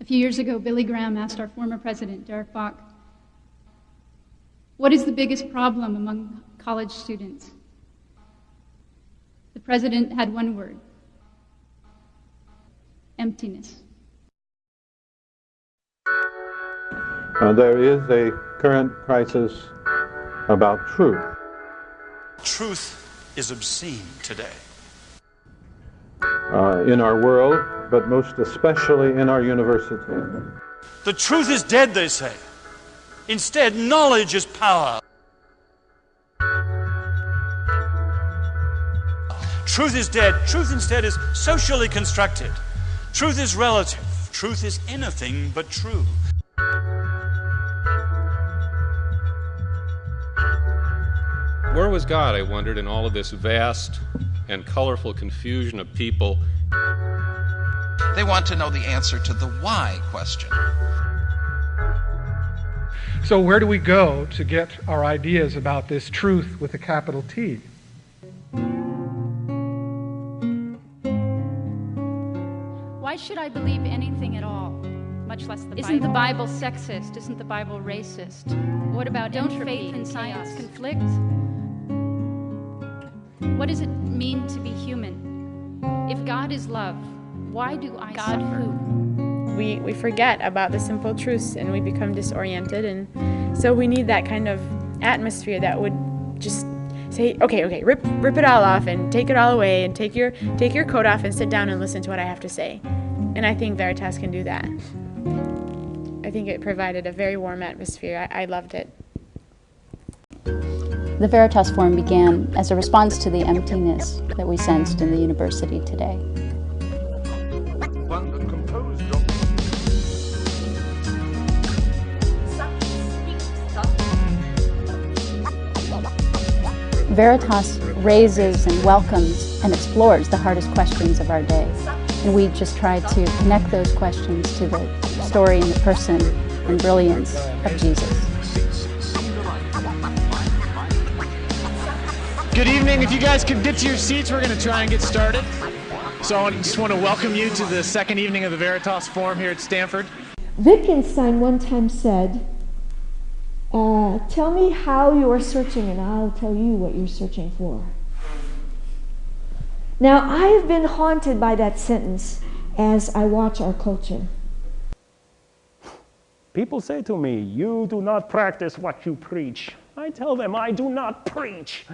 A few years ago, Billy Graham asked our former president, Derek Bach, what is the biggest problem among college students? The president had one word: emptiness. There is a current crisis about truth. Truth is obscene today. In our world, but most especially in our university. The truth is dead, they say. Instead, knowledge is power. Truth is dead. Truth instead is socially constructed. Truth is relative. Truth is anything but true. Where was God, I wondered, in all of this vast and colorful confusion of people? They want to know the answer to the why question. So where do we go to get our ideas about this truth with a capital T? Why should I believe anything at all, much less the Bible? Isn't the Bible sexist? Isn't the Bible racist? What about entropy? Faith and science conflict? What does it mean to be human? If God is love, why do I suffer? Who? We forget about the simple truths and we become disoriented, and so we need that kind of atmosphere that would just say, okay, rip it all off and take it all away and take your coat off and sit down and listen to what I have to say. And I think Veritas can do that. I think it provided a very warm atmosphere. I loved it. The Veritas Forum began as a response to the emptiness that we sensed in the university today. Veritas raises and welcomes and explores the hardest questions of our day. And we just try to connect those questions to the story and the person and brilliance of Jesus. Good evening. If you guys could get to your seats, we're going to try and get started. So I just want to welcome you to the second evening of the Veritas Forum here at Stanford. Wittgenstein one time said, tell me how you are searching and I'll tell you what you're searching for. Now, I have been haunted by that sentence as I watch our culture. People say to me, you do not practice what you preach. I tell them I do not preach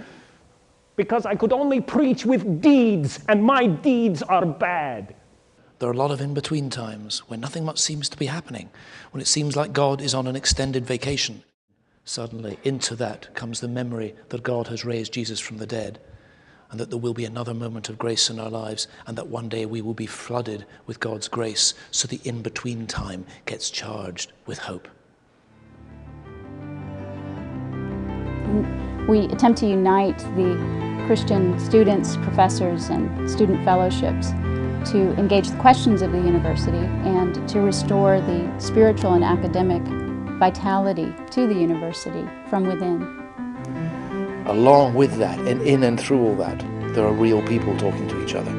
because I could only preach with deeds, and my deeds are bad. There are a lot of in-between times when nothing much seems to be happening, when it seems like God is on an extended vacation. Suddenly, into that comes the memory that God has raised Jesus from the dead, and that there will be another moment of grace in our lives, and that one day we will be flooded with God's grace, so the in-between time gets charged with hope. We attempt to unite the Christian students, professors, and student fellowships to engage the questions of the university and to restore the spiritual and academic vitality to the university from within. Along with that, and in and through all that, there are real people talking to each other,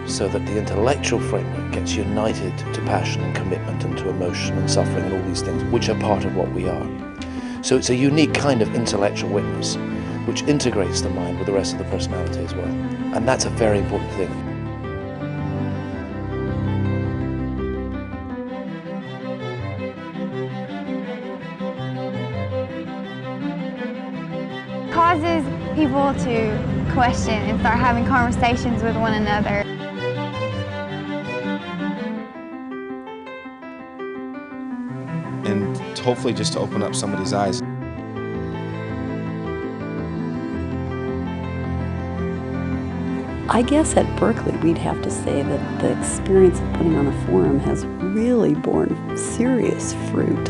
so that the intellectual framework gets united to passion and commitment and to emotion and suffering and all these things, which are part of what we are. So it's a unique kind of intellectual witness, which integrates the mind with the rest of the personality as well. And that's a very important thing. Causes people to question and start having conversations with one another. And hopefully just to open up somebody's eyes. I guess at Berkeley we'd have to say that the experience of putting on a forum has really borne serious fruit.